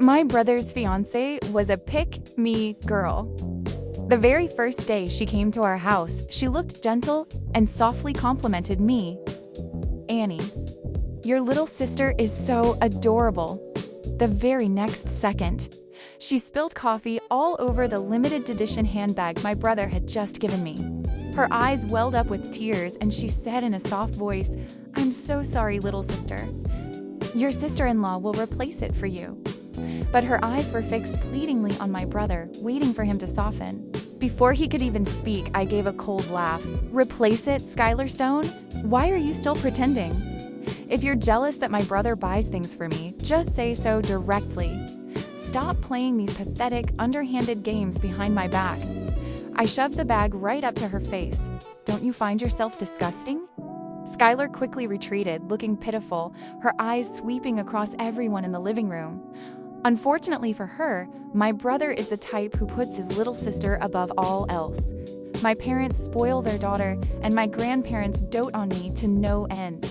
My brother's fiancée was a pick-me girl. The very first day she came to our house, she looked gentle and softly complimented me. "Annie, your little sister is so adorable." The very next second, she spilled coffee all over the limited edition handbag my brother had just given me. Her eyes welled up with tears and she said in a soft voice, "I'm so sorry, little sister. Your sister-in-law will replace it for you." But her eyes were fixed pleadingly on my brother, waiting for him to soften. Before he could even speak, I gave a cold laugh. "Replace it, Skylar Stone? Why are you still pretending? If you're jealous that my brother buys things for me, just say so directly. Stop playing these pathetic, underhanded games behind my back." I shoved the bag right up to her face. "Don't you find yourself disgusting?" Skylar quickly retreated, looking pitiful, her eyes sweeping across everyone in the living room. Unfortunately for her, my brother is the type who puts his little sister above all else. My parents spoil their daughter, and my grandparents dote on me to no end.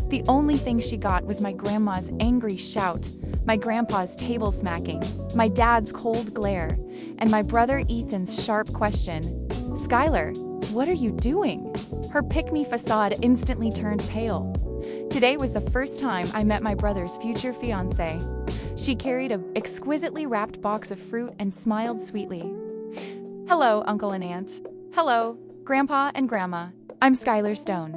The only thing she got was my grandma's angry shout, my grandpa's table smacking, my dad's cold glare, and my brother Ethan's sharp question, "Skylar, what are you doing?" Her pick-me facade instantly turned pale. Today was the first time I met my brother's future fiancée. She carried an exquisitely wrapped box of fruit and smiled sweetly. "Hello, Uncle and Aunt. Hello, Grandpa and Grandma. I'm Skylar Stone."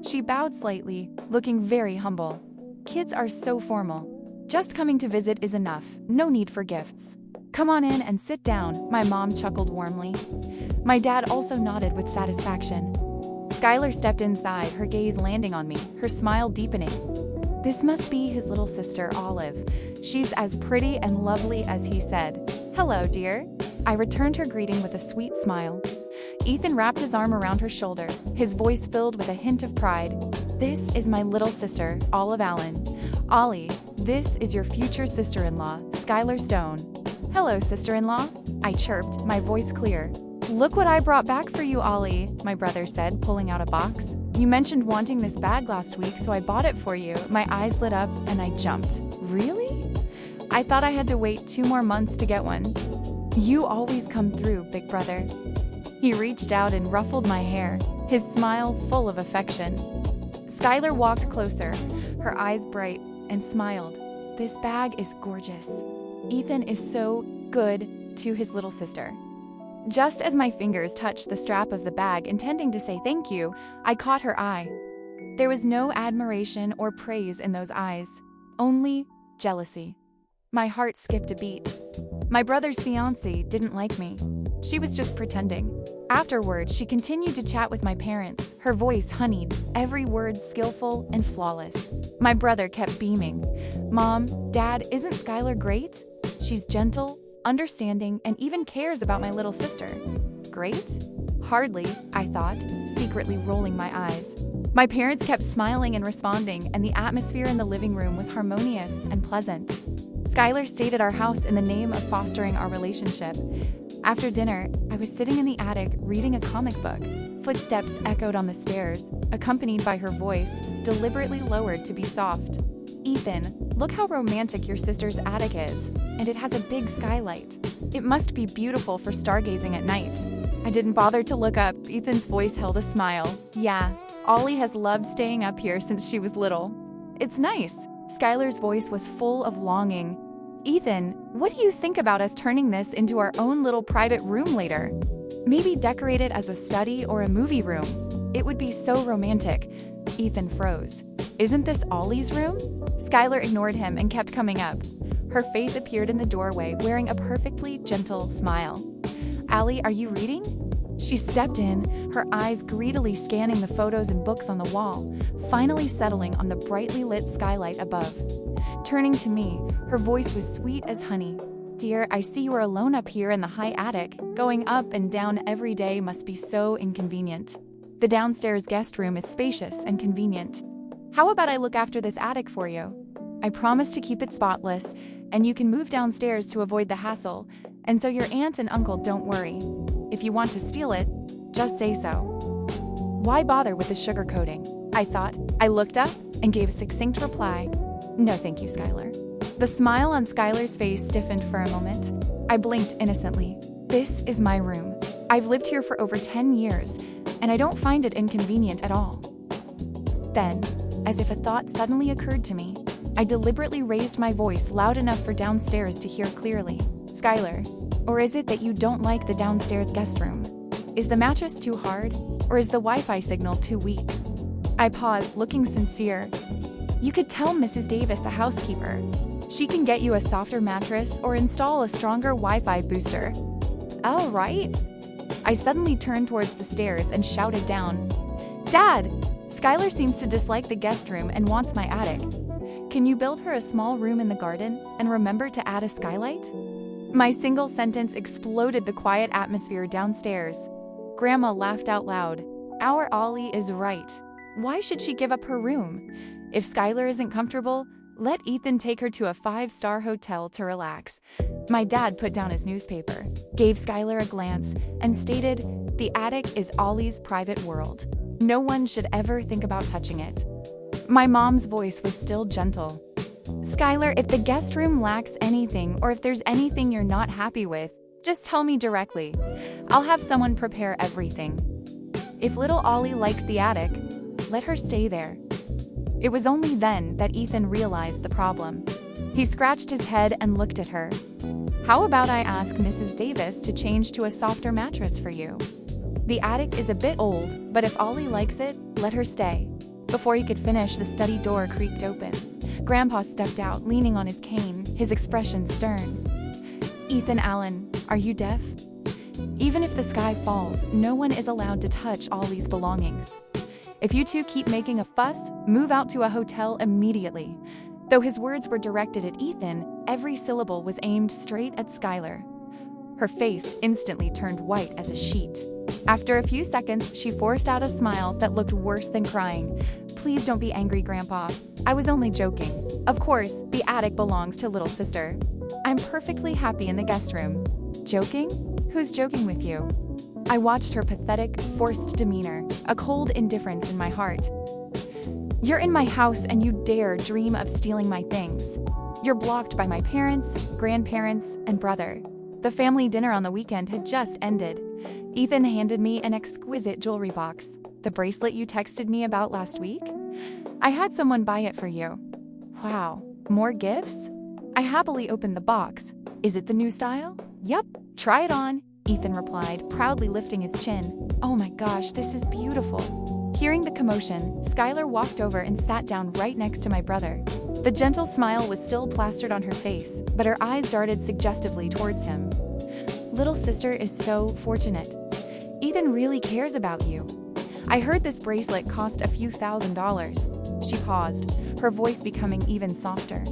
She bowed slightly, looking very humble. "Kids are so formal. Just coming to visit is enough, no need for gifts. Come on in and sit down," my mom chuckled warmly. My dad also nodded with satisfaction. Skylar stepped inside, her gaze landing on me, her smile deepening. This must be his little sister, Olive. She's as pretty and lovely as he said. "Hello, dear." I returned her greeting with a sweet smile. Ethan wrapped his arm around her shoulder, his voice filled with a hint of pride. "This is my little sister, Olive Allen. Ollie, this is your future sister-in-law, Skylar Stone." "Hello, sister-in-law," I chirped, my voice clear. "Look what I brought back for you, Ollie," my brother said, pulling out a box. "You mentioned wanting this bag last week, so I bought it for you." My eyes lit up and I jumped. "Really? I thought I had to wait 2 more months to get one." "You always come through, big brother." He reached out and ruffled my hair, his smile full of affection. Skylar walked closer, her eyes bright, and smiled. "This bag is gorgeous. Ethan is so good to his little sister." Just as my fingers touched the strap of the bag, intending to say thank you, I caught her eye. There was no admiration or praise in those eyes, only jealousy. My heart skipped a beat. My brother's fiancée didn't like me. She was just pretending. Afterwards, she continued to chat with my parents, her voice honeyed, every word skillful and flawless. My brother kept beaming. "Mom, Dad, isn't Skylar great? She's gentle, understanding, and even cares about my little sister." "Great? Hardly," I thought, secretly rolling my eyes. My parents kept smiling and responding, and the atmosphere in the living room was harmonious and pleasant. Skylar stayed at our house in the name of fostering our relationship. After dinner, I was sitting in the attic reading a comic book. Footsteps echoed on the stairs, accompanied by her voice, deliberately lowered to be soft. "Ethan, look how romantic your sister's attic is, and it has a big skylight. It must be beautiful for stargazing at night." I didn't bother to look up. Ethan's voice held a smile. "Yeah, Ollie has loved staying up here since she was little." "It's nice." Skylar's voice was full of longing. "Ethan, what do you think about us turning this into our own little private room later? Maybe decorate it as a study or a movie room. It would be so romantic." Ethan froze. "Isn't this Ollie's room?" Skylar ignored him and kept coming up. Her face appeared in the doorway, wearing a perfectly gentle smile. "Allie, are you reading?" She stepped in, her eyes greedily scanning the photos and books on the wall, finally settling on the brightly lit skylight above. Turning to me, her voice was sweet as honey. "Dear, I see you are alone up here in the high attic. Going up and down every day must be so inconvenient. The downstairs guest room is spacious and convenient. How about I look after this attic for you? I promise to keep it spotless, and you can move downstairs to avoid the hassle, and so your aunt and uncle don't worry. If you want to steal it, just say so." Why bother with the sugarcoating? I thought. I looked up and gave a succinct reply. "No thank you, Skylar." The smile on Skylar's face stiffened for a moment. I blinked innocently. This is my room. I've lived here for over 10 years, and I don't find it inconvenient at all. Then, as if a thought suddenly occurred to me, I deliberately raised my voice loud enough for downstairs to hear clearly. Skylar, or is it that you don't like the downstairs guest room? Is the mattress too hard, or is the Wi-Fi signal too weak? I paused, looking sincere. You could tell Mrs. Davis, the housekeeper. She can get you a softer mattress or install a stronger Wi-Fi booster. All right. I suddenly turned towards the stairs and shouted down, Dad! Skylar seems to dislike the guest room and wants my attic. Can you build her a small room in the garden and remember to add a skylight? My single sentence exploded the quiet atmosphere downstairs. Grandma laughed out loud. Our Ollie is right. Why should she give up her room? If Skylar isn't comfortable, let Ethan take her to a 5-star hotel to relax. My dad put down his newspaper, gave Skylar a glance, and stated, the attic is Ollie's private world. No one should ever think about touching it. My mom's voice was still gentle. Skylar, if the guest room lacks anything or if there's anything you're not happy with, just tell me directly. I'll have someone prepare everything. If little Ollie likes the attic, let her stay there. It was only then that Ethan realized the problem. He scratched his head and looked at her. How about I ask Mrs. Davis to change to a softer mattress for you? The attic is a bit old, but if Ollie likes it, let her stay. Before he could finish, the study door creaked open. Grandpa stepped out, leaning on his cane, his expression stern. Ethan Allen, are you deaf? Even if the sky falls, no one is allowed to touch Ollie's belongings. If you two keep making a fuss, move out to a hotel immediately. Though his words were directed at Ethan, every syllable was aimed straight at Skylar. Her face instantly turned white as a sheet. After a few seconds, she forced out a smile that looked worse than crying. Please don't be angry, Grandpa. I was only joking. Of course, the attic belongs to little sister. I'm perfectly happy in the guest room. Joking? Who's joking with you? I watched her pathetic, forced demeanor, a cold indifference in my heart. You're in my house and you dare dream of stealing my things. You're blocked by my parents, grandparents, and brother. The family dinner on the weekend had just ended. Ethan handed me an exquisite jewelry box. The bracelet you texted me about last week? I had someone buy it for you. Wow, more gifts? I happily opened the box. Is it the new style? Yep, try it on, Ethan replied, proudly lifting his chin. Oh my gosh, this is beautiful. Hearing the commotion, Skylar walked over and sat down right next to my brother. The gentle smile was still plastered on her face, but her eyes darted suggestively towards him. Little sister is so fortunate. Ethan really cares about you. I heard this bracelet cost a few $1,000s. She paused, her voice becoming even softer.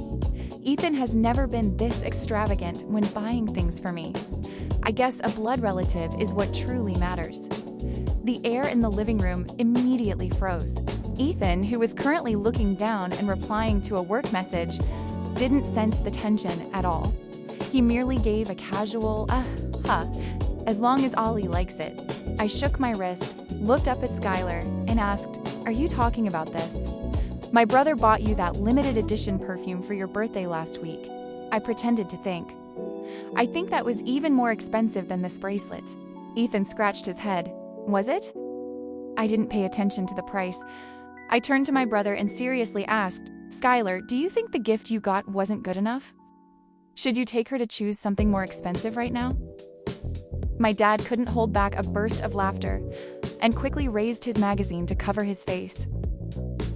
Ethan has never been this extravagant when buying things for me. I guess a blood relative is what truly matters. The air in the living room immediately froze. Ethan, who was currently looking down and replying to a work message, didn't sense the tension at all. He merely gave a casual, as long as Ollie likes it. I shook my wrist, looked up at Skylar, and asked, are you talking about this? My brother bought you that limited edition perfume for your birthday last week. I pretended to think. I think that was even more expensive than this bracelet. Ethan scratched his head. Was it? I didn't pay attention to the price. I turned to my brother and seriously asked, Skylar, do you think the gift you got wasn't good enough? Should you take her to choose something more expensive right now? My dad couldn't hold back a burst of laughter and quickly raised his magazine to cover his face.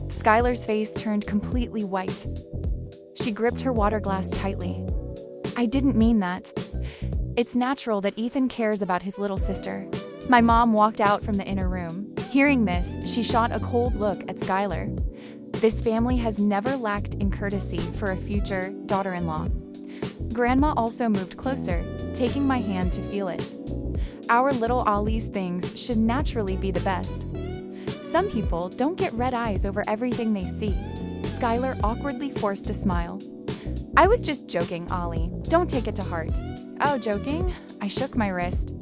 Skylar's face turned completely white. She gripped her water glass tightly. I didn't mean that. It's natural that Ethan cares about his little sister. My mom walked out from the inner room. Hearing this, she shot a cold look at Skylar. This family has never lacked in courtesy for a future daughter-in-law. Grandma also moved closer, taking my hand to feel it. Our little Ollie's things should naturally be the best. Some people don't get red eyes over everything they see. Skylar awkwardly forced a smile. I was just joking, Ollie. Don't take it to heart. Oh, joking? I shook my wrist.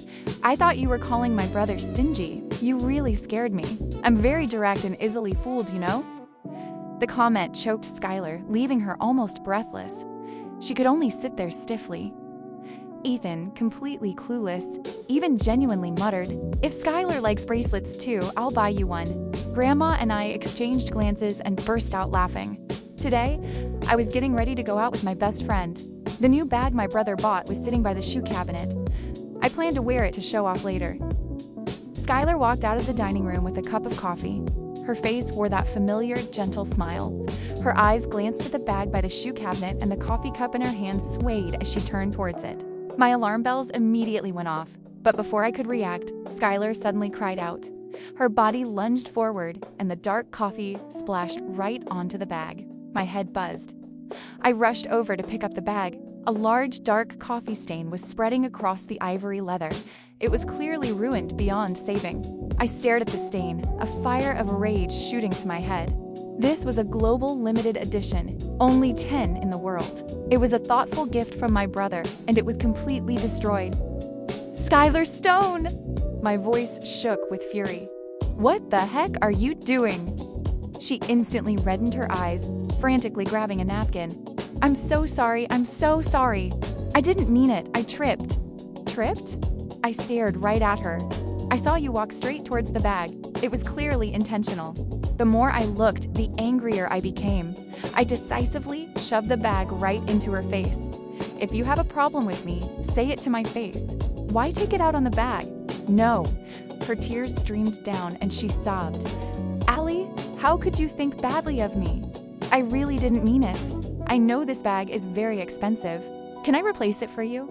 I thought you were calling my brother stingy. You really scared me. I'm very direct and easily fooled, you know? The comment choked Skylar, leaving her almost breathless. She could only sit there stiffly. Ethan, completely clueless, even genuinely muttered, "If Skylar likes bracelets too, I'll buy you one." Grandma and I exchanged glances and burst out laughing. Today, I was getting ready to go out with my best friend. The new bag my brother bought was sitting by the shoe cabinet. I planned to wear it to show off later. Skylar walked out of the dining room with a cup of coffee. Her face wore that familiar, gentle smile. Her eyes glanced at the bag by the shoe cabinet, and the coffee cup in her hand swayed as she turned towards it. My alarm bells immediately went off, but before I could react, Skylar suddenly cried out. Her body lunged forward, and the dark coffee splashed right onto the bag. My head buzzed. I rushed over to pick up the bag. A large, dark coffee stain was spreading across the ivory leather. It was clearly ruined beyond saving. I stared at the stain, a fire of rage shooting to my head. This was a global limited edition, only 10 in the world. It was a thoughtful gift from my brother, and it was completely destroyed. "Skylar Stone!" My voice shook with fury. "What the heck are you doing?" She instantly reddened her eyes, frantically grabbing a napkin. I'm so sorry. I didn't mean it. I tripped." "Tripped?" I stared right at her. "I saw you walk straight towards the bag. It was clearly intentional." The more I looked, the angrier I became. I decisively shoved the bag right into her face. "If you have a problem with me, say it to my face. Why take it out on the bag?" "No." Her tears streamed down and she sobbed. "Allie, how could you think badly of me? I really didn't mean it. I know this bag is very expensive. Can I replace it for you?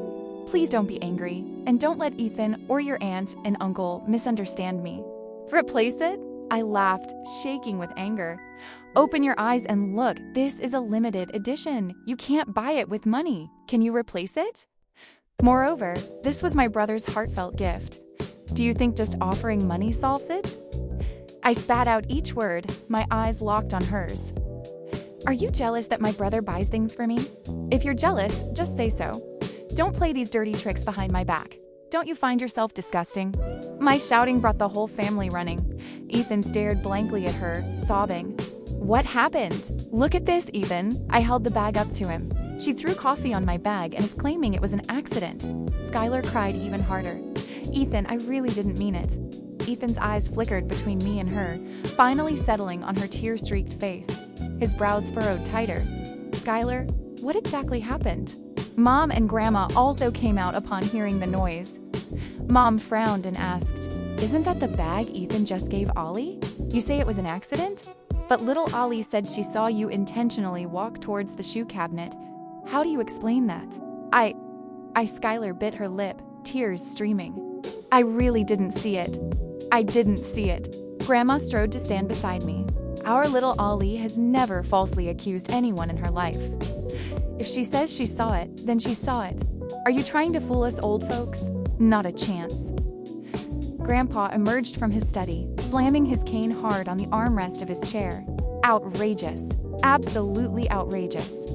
Please don't be angry, and don't let Ethan or your aunt and uncle misunderstand me." "Replace it?" I laughed, shaking with anger. "Open your eyes and look. This is a limited edition. You can't buy it with money. Can you replace it?" Moreover, this was my brother's heartfelt gift. Do you think just offering money solves it? I spat out each word, my eyes locked on hers. "Are you jealous that my brother buys things for me? If you're jealous, just say so. Don't play these dirty tricks behind my back. Don't you find yourself disgusting?" My shouting brought the whole family running. Ethan stared blankly at her, sobbing. "What happened? Look at this, Ethan." I held the bag up to him. "She threw coffee on my bag and is claiming it was an accident." Skylar cried even harder. "Ethan, I really didn't mean it." Ethan's eyes flickered between me and her, finally settling on her tear-streaked face. His brows furrowed tighter. "Skylar, what exactly happened?" Mom and Grandma also came out upon hearing the noise. Mom frowned and asked, "Isn't that the bag Ethan just gave Ollie? You say it was an accident? But little Ollie said she saw you intentionally walk towards the shoe cabinet. How do you explain that?" Skylar bit her lip, tears streaming. "I really didn't see it. I didn't see it." Grandma strode to stand beside me. Our little Ollie has never falsely accused anyone in her life. If she says she saw it, then she saw it. Are you trying to fool us old folks? Not a chance. Grandpa emerged from his study, slamming his cane hard on the armrest of his chair. Outrageous. Absolutely outrageous.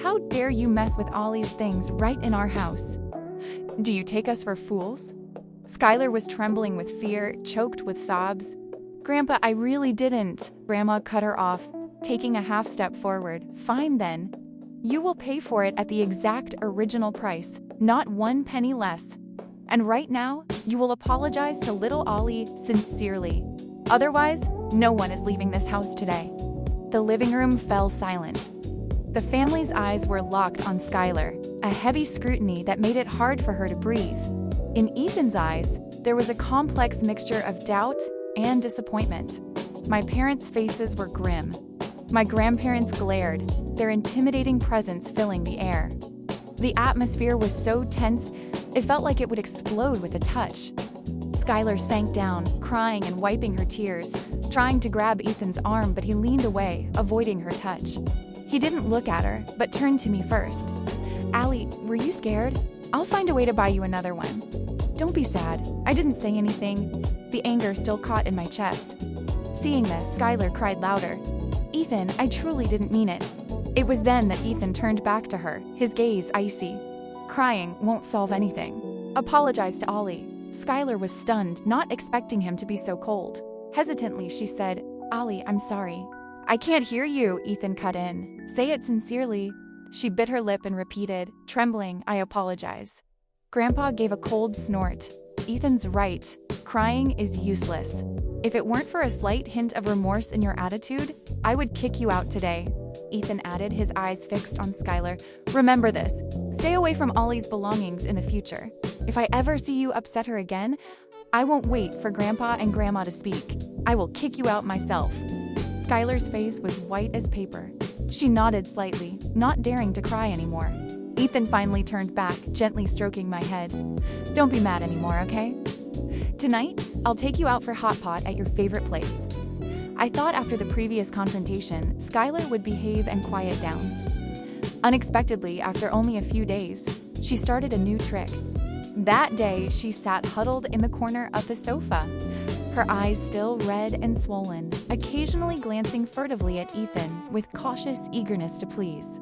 How dare you mess with Ollie's things right in our house? Do you take us for fools? Skylar was trembling with fear, choked with sobs. "Grandpa, I really didn't." Grandma cut her off, taking a half step forward. "Fine then. You will pay for it at the exact original price, not 1 penny less. And right now, you will apologize to little Ollie sincerely. Otherwise, no one is leaving this house today." The living room fell silent. The family's eyes were locked on Skylar, a heavy scrutiny that made it hard for her to breathe. In Ethan's eyes, there was a complex mixture of doubt and disappointment. My parents' faces were grim. My grandparents glared, their intimidating presence filling the air. The atmosphere was so tense, it felt like it would explode with a touch. Skylar sank down, crying and wiping her tears, trying to grab Ethan's arm, but he leaned away, avoiding her touch. He didn't look at her, but turned to me first. "Allie, were you scared? I'll find a way to buy you another one." "Don't be sad. I didn't say anything." The anger still caught in my chest. Seeing this, Skylar cried louder. "Ethan, I truly didn't mean it." It was then that Ethan turned back to her, his gaze icy. "Crying won't solve anything. Apologize to Ollie." Skylar was stunned, not expecting him to be so cold. Hesitantly, she said, "Ollie, I'm sorry." "I can't hear you," Ethan cut in. "Say it sincerely." She bit her lip and repeated, trembling, "I apologize." Grandpa gave a cold snort. "Ethan's right. Crying is useless. If it weren't for a slight hint of remorse in your attitude, I would kick you out today," Ethan added, his eyes fixed on Skylar. "Remember this. Stay away from Ollie's belongings in the future. If I ever see you upset her again, I won't wait for Grandpa and Grandma to speak. I will kick you out myself." Skylar's face was white as paper. She nodded slightly, not daring to cry anymore. Ethan finally turned back, gently stroking my head. "Don't be mad anymore, okay? Tonight, I'll take you out for hot pot at your favorite place." I thought after the previous confrontation, Skylar would behave and quiet down. Unexpectedly, after only a few days, she started a new trick. That day, she sat huddled in the corner of the sofa, her eyes still red and swollen, occasionally glancing furtively at Ethan with cautious eagerness to please.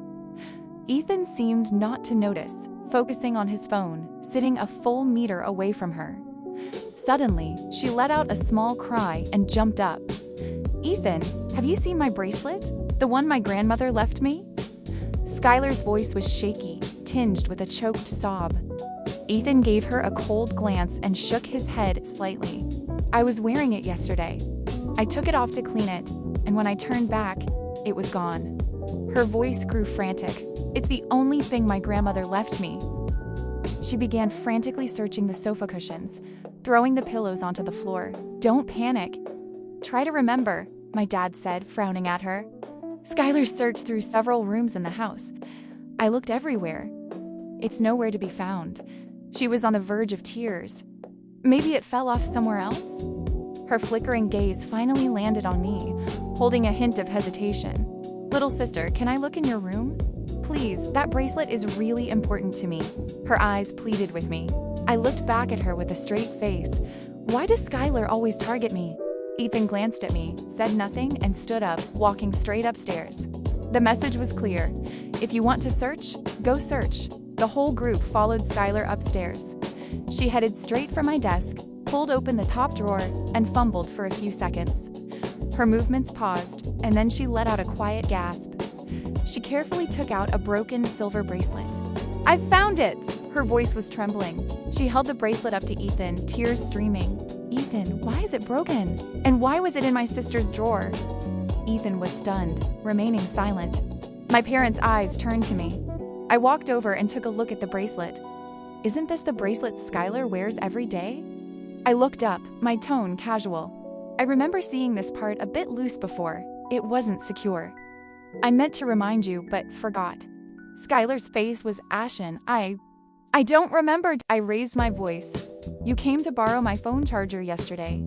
Ethan seemed not to notice, focusing on his phone, sitting a full meter away from her. Suddenly, she let out a small cry and jumped up. "Ethan, have you seen my bracelet? The one my grandmother left me?" Skylar's voice was shaky, tinged with a choked sob. Ethan gave her a cold glance and shook his head slightly. "I was wearing it yesterday. I took it off to clean it, and when I turned back, it was gone." Her voice grew frantic. "It's the only thing my grandmother left me." She began frantically searching the sofa cushions, throwing the pillows onto the floor. "Don't panic. Try to remember," my dad said, frowning at her. Skylar searched through several rooms in the house. "I looked everywhere. It's nowhere to be found." She was on the verge of tears. "Maybe it fell off somewhere else?" Her flickering gaze finally landed on me, holding a hint of hesitation. "Little sister, can I look in your room? Please, that bracelet is really important to me." Her eyes pleaded with me. I looked back at her with a straight face. Why does Skylar always target me? Ethan glanced at me, said nothing, and stood up, walking straight upstairs. The message was clear. If you want to search, go search. The whole group followed Skylar upstairs. She headed straight for my desk, pulled open the top drawer, and fumbled for a few seconds. Her movements paused, and then she let out a quiet gasp. She carefully took out a broken silver bracelet. "I've found it!" Her voice was trembling. She held the bracelet up to Ethan, tears streaming. "Ethan, why is it broken? And why was it in my sister's drawer?" Ethan was stunned, remaining silent. My parents' eyes turned to me. I walked over and took a look at the bracelet. "Isn't this the bracelet Skylar wears every day?" I looked up, my tone casual. "I remember seeing this part a bit loose before. It wasn't secure. I meant to remind you, but forgot." Skylar's face was ashen. I don't remember." I raised my voice. "You came to borrow my phone charger yesterday.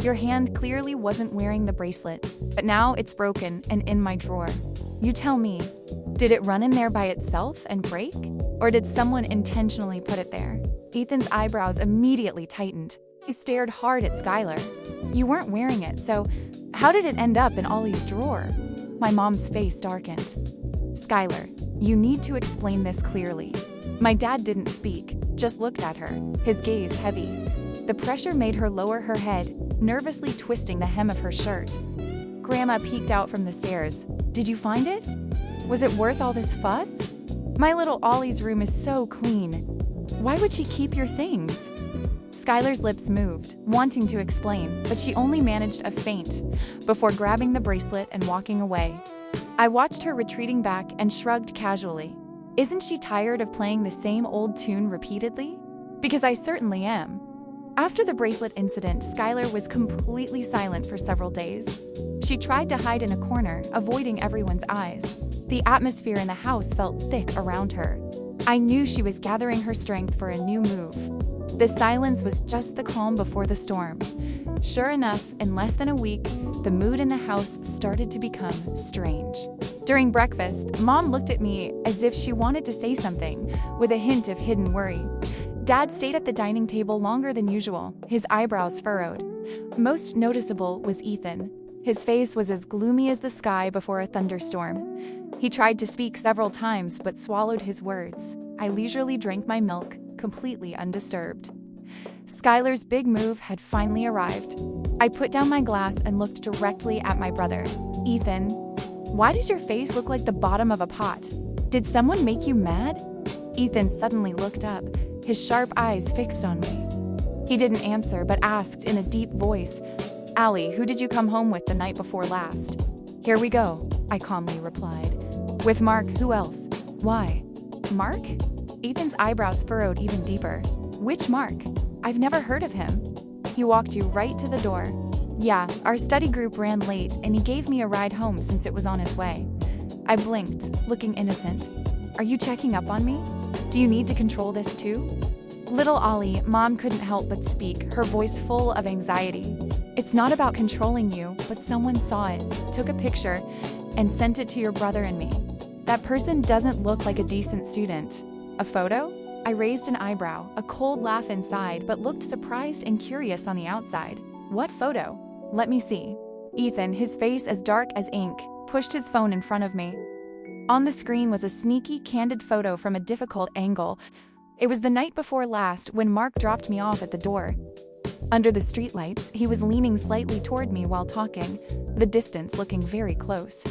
Your hand clearly wasn't wearing the bracelet, but now it's broken and in my drawer. You tell me, did it run in there by itself and break? Or did someone intentionally put it there?" Ethan's eyebrows immediately tightened. He stared hard at Skylar. "You weren't wearing it, so how did it end up in Ollie's drawer?" My mom's face darkened. "Skylar, you need to explain this clearly." My dad didn't speak, just looked at her, his gaze heavy. The pressure made her lower her head, nervously twisting the hem of her shirt. Grandma peeked out from the stairs. "Did you find it? Was it worth all this fuss? My little Ollie's room is so clean. Why would she keep your things?" Skylar's lips moved, wanting to explain, but she only managed a feint before grabbing the bracelet and walking away. I watched her retreating back and shrugged casually. Isn't she tired of playing the same old tune repeatedly? Because I certainly am. After the bracelet incident, Skylar was completely silent for several days. She tried to hide in a corner, avoiding everyone's eyes. The atmosphere in the house felt thick around her. I knew she was gathering her strength for a new move. The silence was just the calm before the storm. Sure enough, in less than a week, the mood in the house started to become strange. During breakfast, Mom looked at me as if she wanted to say something, with a hint of hidden worry. Dad stayed at the dining table longer than usual, his eyebrows furrowed. Most noticeable was Ethan. His face was as gloomy as the sky before a thunderstorm. He tried to speak several times but swallowed his words. I leisurely drank my milk, completely undisturbed. Skylar's big move had finally arrived. I put down my glass and looked directly at my brother. "Ethan, why does your face look like the bottom of a pot?" Did someone make you mad? Ethan suddenly looked up, his sharp eyes fixed on me. He didn't answer but asked in a deep voice, "Allie, who did you come home with the night before last?" "Here we go," I calmly replied. "With Mark, who else?" "Why?" "Mark?" Ethan's eyebrows furrowed even deeper. "Which Mark? I've never heard of him." "He walked you right to the door." "Yeah, our study group ran late and he gave me a ride home since it was on his way." I blinked, looking innocent. "Are you checking up on me? Do you need to control this too?" Little Ollie, Mom couldn't help but speak, her voice full of anxiety. "It's not about controlling you, but someone saw it, took a picture, and sent it to your brother and me. That person doesn't look like a decent student." "A photo?" I raised an eyebrow, a cold laugh inside, but looked surprised and curious on the outside. "What photo?" "Let me see." Ethan, his face as dark as ink, pushed his phone in front of me. On the screen was a sneaky, candid photo from a difficult angle. It was the night before last when Mark dropped me off at the door. Under the streetlights, he was leaning slightly toward me while talking, the distance looking very close.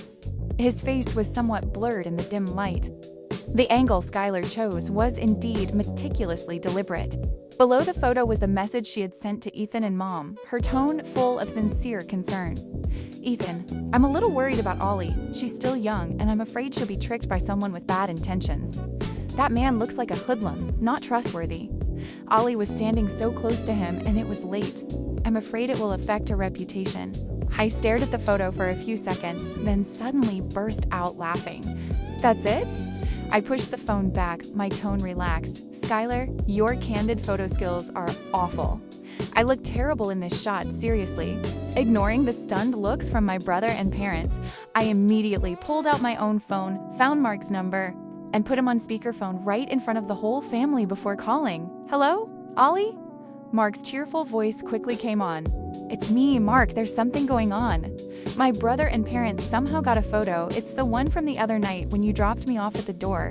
His face was somewhat blurred in the dim light. The angle Skylar chose was indeed meticulously deliberate. Below the photo was the message she had sent to Ethan and Mom, her tone full of sincere concern. "Ethan, I'm a little worried about Ollie. She's still young, and I'm afraid she'll be tricked by someone with bad intentions. That man looks like a hoodlum, not trustworthy. Ollie was standing so close to him, and it was late. I'm afraid it will affect her reputation." I stared at the photo for a few seconds, then suddenly burst out laughing. "That's it?" I pushed the phone back, my tone relaxed. "Skylar, your candid photo skills are awful. I look terrible in this shot, seriously." Ignoring the stunned looks from my brother and parents, I immediately pulled out my own phone, found Mark's number, and put him on speakerphone right in front of the whole family before calling. "Hello? Ollie?" Mark's cheerful voice quickly came on. "It's me, Mark, there's something going on. My brother and parents somehow got a photo. It's the one from the other night when you dropped me off at the door.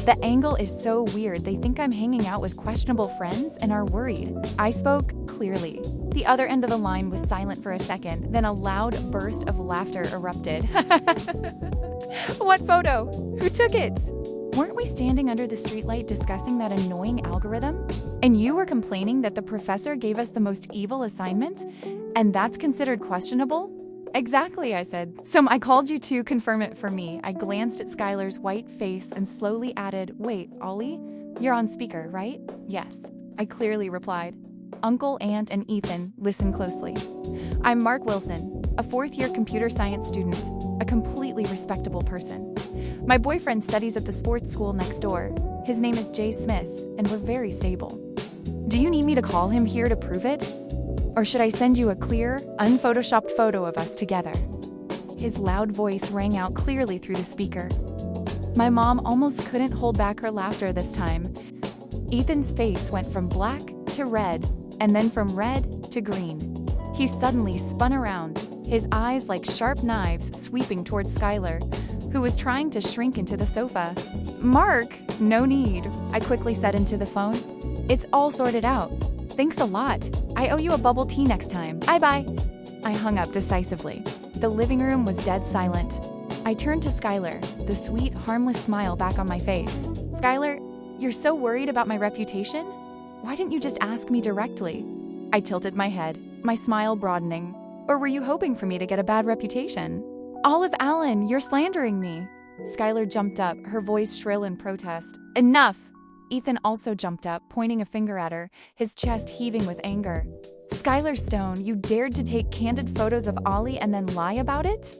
The angle is so weird, they think I'm hanging out with questionable friends and are worried." I spoke clearly. The other end of the line was silent for a second, then a loud burst of laughter erupted. "What photo? Who took it? Weren't we standing under the streetlight discussing that annoying algorithm? And you were complaining that the professor gave us the most evil assignment? And that's considered questionable?" "Exactly," I said. "So I called you to confirm it for me." I glanced at Skylar's white face and slowly added, "Wait, Ollie? You're on speaker, right?" "Yes," I clearly replied. "Uncle, Aunt, and Ethan, listen closely. I'm Mark Wilson, a fourth-year computer science student, a completely respectable person. My boyfriend studies at the sports school next door. His name is Jay Smith, and we're very stable. Do you need me to call him here to prove it? Or should I send you a clear, unphotoshopped photo of us together?" His loud voice rang out clearly through the speaker. My mom almost couldn't hold back her laughter this time. Ethan's face went from black to red, and then from red to green. He suddenly spun around, his eyes like sharp knives sweeping towards Skylar, who was trying to shrink into the sofa. "Mark, no need," I quickly said into the phone. "It's all sorted out. Thanks a lot. I owe you a bubble tea next time. Bye-bye." I hung up decisively. The living room was dead silent. I turned to Skylar, the sweet, harmless smile back on my face. "Skylar, you're so worried about my reputation? Why didn't you just ask me directly?" I tilted my head, my smile broadening. "Or were you hoping for me to get a bad reputation?" "Olive Allen, you're slandering me." Skylar jumped up, her voice shrill in protest. "Enough!" Ethan also jumped up, pointing a finger at her, his chest heaving with anger. "Skylar Stone, you dared to take candid photos of Ollie and then lie about it?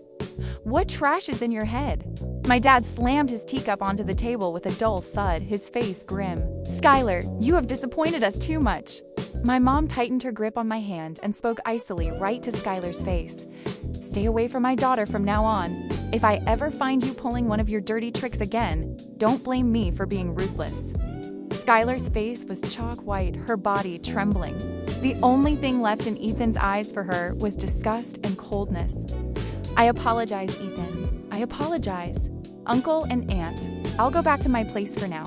What trash is in your head?" My dad slammed his teacup onto the table with a dull thud, his face grim. "Skylar, you have disappointed us too much." My mom tightened her grip on my hand and spoke icily right to Skylar's face. "Stay away from my daughter from now on. If I ever find you pulling one of your dirty tricks again, don't blame me for being ruthless." Skylar's face was chalk white, her body trembling. The only thing left in Ethan's eyes for her was disgust and coldness. "I apologize, Ethan. I apologize. Uncle and Aunt, I'll go back to my place for now."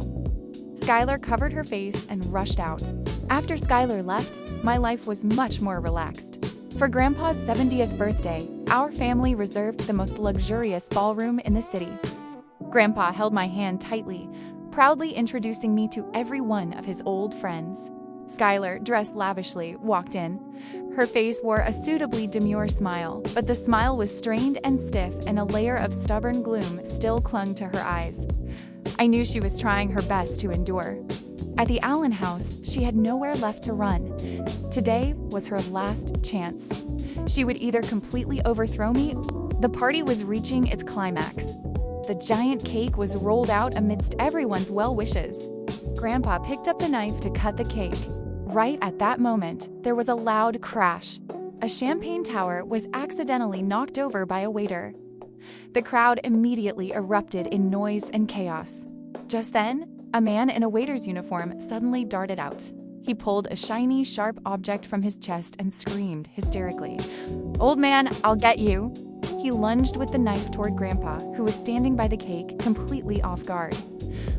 Skylar covered her face and rushed out. After Skylar left, my life was much more relaxed. For Grandpa's 70th birthday, our family reserved the most luxurious ballroom in the city. Grandpa held my hand tightly, proudly introducing me to every one of his old friends. Skylar, dressed lavishly, walked in. Her face wore a suitably demure smile, but the smile was strained and stiff, and a layer of stubborn gloom still clung to her eyes. I knew she was trying her best to endure. At the Allen house, she had nowhere left to run. Today was her last chance. She would either completely overthrow me. The party was reaching its climax. The giant cake was rolled out amidst everyone's well wishes. Grandpa picked up the knife to cut the cake. Right at that moment, there was a loud crash. A champagne tower was accidentally knocked over by a waiter. The crowd immediately erupted in noise and chaos. Just then, a man in a waiter's uniform suddenly darted out. He pulled a shiny, sharp object from his chest and screamed hysterically, "Old man, I'll get you!" He lunged with the knife toward Grandpa, who was standing by the cake, completely off guard.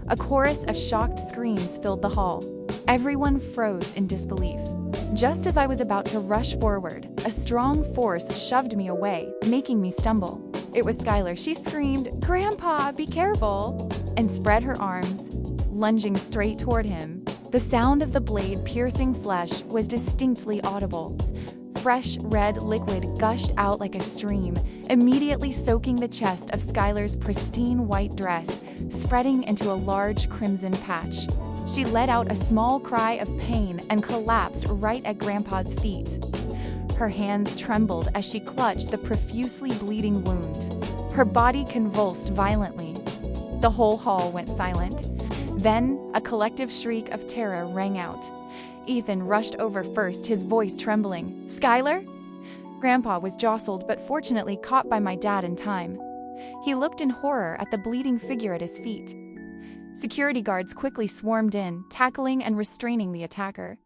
A chorus of shocked screams filled the hall. Everyone froze in disbelief. Just as I was about to rush forward, a strong force shoved me away, making me stumble. It was Skylar. She screamed, "Grandpa, be careful!" and spread her arms, lunging straight toward him. The sound of the blade piercing flesh was distinctly audible. Fresh red liquid gushed out like a stream, immediately soaking the chest of Skylar's pristine white dress, spreading into a large crimson patch. She let out a small cry of pain and collapsed right at Grandpa's feet. Her hands trembled as she clutched the profusely bleeding wound. Her body convulsed violently. The whole hall went silent. Then, a collective shriek of terror rang out. Ethan rushed over first, his voice trembling. "Skylar?" Grandpa was jostled but fortunately caught by my dad in time. He looked in horror at the bleeding figure at his feet. Security guards quickly swarmed in, tackling and restraining the attacker.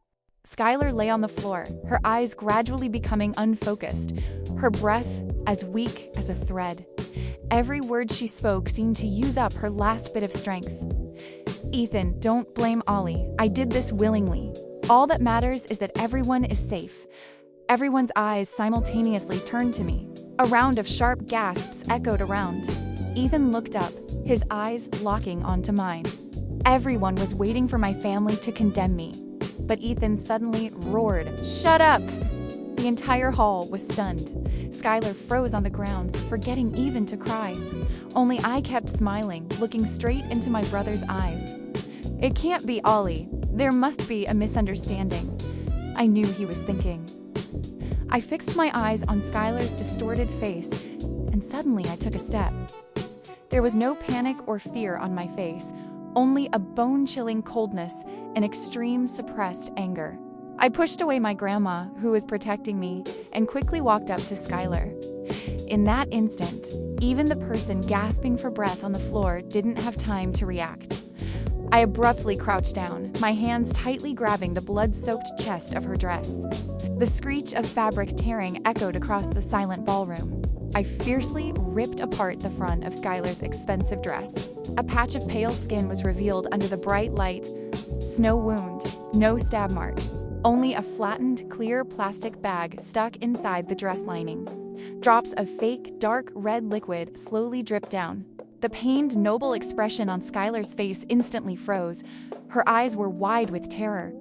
Skylar lay on the floor, her eyes gradually becoming unfocused, her breath as weak as a thread. Every word she spoke seemed to use up her last bit of strength. "Ethan, don't blame Ollie. I did this willingly. All that matters is that everyone is safe." Everyone's eyes simultaneously turned to me. A round of sharp gasps echoed around. Ethan looked up, his eyes locking onto mine. Everyone was waiting for my family to condemn me. But Ethan suddenly roared, "Shut up!" The entire hall was stunned. Skylar froze on the ground, forgetting even to cry. Only I kept smiling, looking straight into my brother's eyes. "It can't be Ollie. There must be a misunderstanding," I knew he was thinking. I fixed my eyes on Skylar's distorted face, and suddenly I took a step. There was no panic or fear on my face, only a bone-chilling coldness and extreme suppressed anger. I pushed away my grandma, who was protecting me, and quickly walked up to Skylar. In that instant, even the person gasping for breath on the floor didn't have time to react. I abruptly crouched down, my hands tightly grabbing the blood-soaked chest of her dress. The screech of fabric tearing echoed across the silent ballroom. I fiercely ripped apart the front of Skylar's expensive dress. A patch of pale skin was revealed under the bright light. No wound, no stab mark. Only a flattened, clear plastic bag stuck inside the dress lining. Drops of fake, dark red liquid slowly dripped down. The pained, noble expression on Skylar's face instantly froze. Her eyes were wide with terror.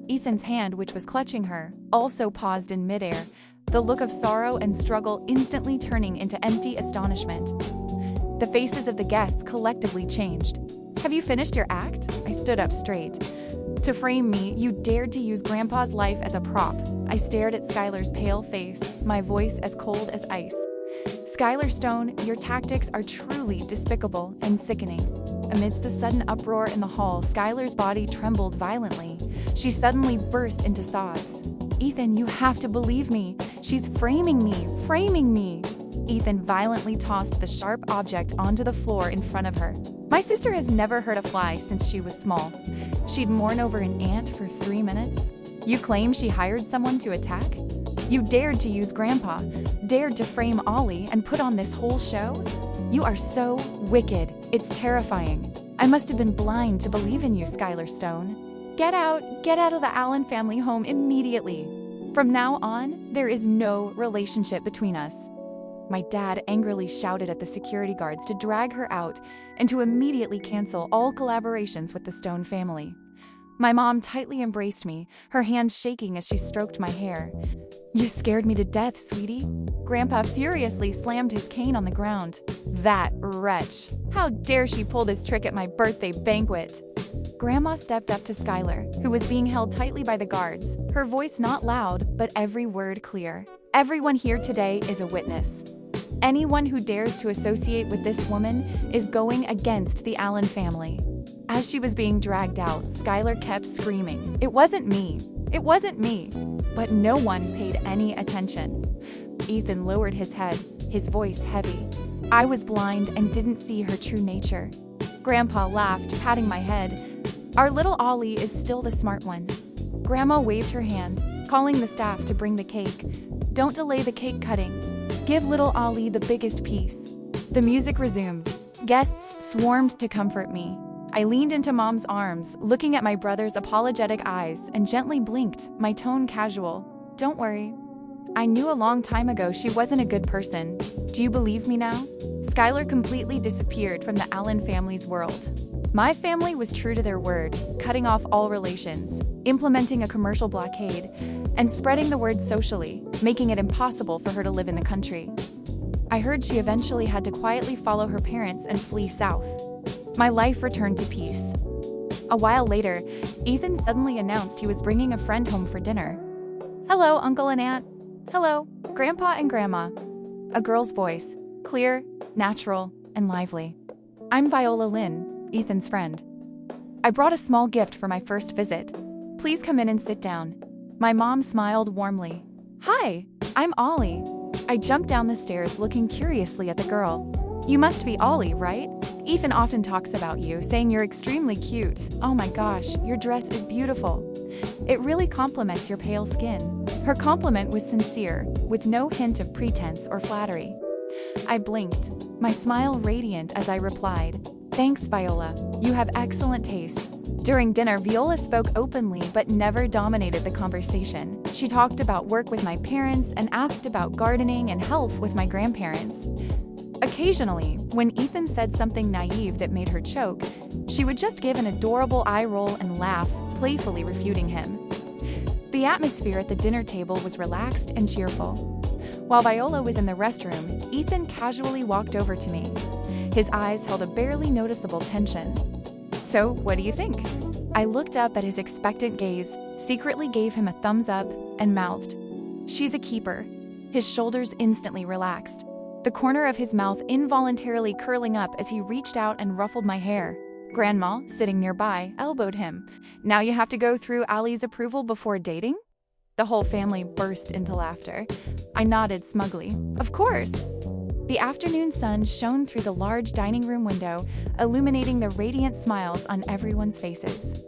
Ethan's hand, which was clutching her, also paused in midair, the look of sorrow and struggle instantly turning into empty astonishment. The faces of the guests collectively changed. "Have you finished your act?" I stood up straight. "To frame me, you dared to use Grandpa's life as a prop." I stared at Skylar's pale face, my voice as cold as ice. "Skylar Stone, your tactics are truly despicable and sickening." Amidst the sudden uproar in the hall, Skylar's body trembled violently. She suddenly burst into sobs. "Ethan, you have to believe me. She's framing me, framing me." Ethan violently tossed the sharp object onto the floor in front of her. "My sister has never hurt a fly since she was small. She'd mourn over an ant for 3 minutes. You claim she hired someone to attack? You dared to use Grandpa, dared to frame Ollie and put on this whole show? You are so wicked. It's terrifying. I must have been blind to believe in you, Skylar Stone. Get out of the Allen family home immediately. From now on, there is no relationship between us." My dad angrily shouted at the security guards to drag her out and to immediately cancel all collaborations with the Stone family. My mom tightly embraced me, her hand shaking as she stroked my hair. "You scared me to death, sweetie." Grandpa furiously slammed his cane on the ground. "That wretch! How dare she pull this trick at my birthday banquet?" Grandma stepped up to Skylar, who was being held tightly by the guards, her voice not loud, but every word clear. "Everyone here today is a witness. Anyone who dares to associate with this woman is going against the Allen family." As she was being dragged out, Skylar kept screaming, "It wasn't me! It wasn't me!" But no one paid any attention. Ethan lowered his head, his voice heavy. I was blind and didn't see her true nature. Grandpa laughed, patting my head. "Our little Ollie is still the smart one." Grandma waved her hand, calling the staff to bring the cake. "Don't delay the cake cutting. Give little Ollie the biggest piece." The music resumed. Guests swarmed to comfort me. I leaned into Mom's arms, looking at my brother's apologetic eyes, and gently blinked, my tone casual. "Don't worry. I knew a long time ago she wasn't a good person. Do you believe me now?" Skylar completely disappeared from the Allen family's world. My family was true to their word, cutting off all relations, implementing a commercial blockade, and spreading the word socially, making it impossible for her to live in the country. I heard she eventually had to quietly follow her parents and flee south. My life returned to peace. A while later, Ethan suddenly announced he was bringing a friend home for dinner. "Hello, Uncle and Aunt." "Hello, Grandpa and Grandma." A girl's voice, clear, natural, and lively. "I'm Viola Lynn, Ethan's friend. I brought a small gift for my first visit. Please come in and sit down." My mom smiled warmly. "Hi, I'm Ollie." I jumped down the stairs looking curiously at the girl. "You must be Ollie, right? Ethan often talks about you, saying you're extremely cute. Oh my gosh, your dress is beautiful. It really complements your pale skin." Her compliment was sincere, with no hint of pretense or flattery. I blinked, my smile radiant as I replied, "Thanks, Viola. You have excellent taste." During dinner, Viola spoke openly but never dominated the conversation. She talked about work with my parents and asked about gardening and health with my grandparents. Occasionally, when Ethan said something naive that made her choke, she would just give an adorable eye roll and laugh, playfully refuting him. The atmosphere at the dinner table was relaxed and cheerful. While Viola was in the restroom, Ethan casually walked over to me. His eyes held a barely noticeable tension. "So, what do you think?" I looked up at his expectant gaze, secretly gave him a thumbs up, and mouthed, "She's a keeper." His shoulders instantly relaxed, the corner of his mouth involuntarily curling up as he reached out and ruffled my hair. Grandma, sitting nearby, elbowed him. "Now you have to go through Ali's approval before dating?" The whole family burst into laughter. I nodded smugly. "Of course." The afternoon sun shone through the large dining room window, illuminating the radiant smiles on everyone's faces.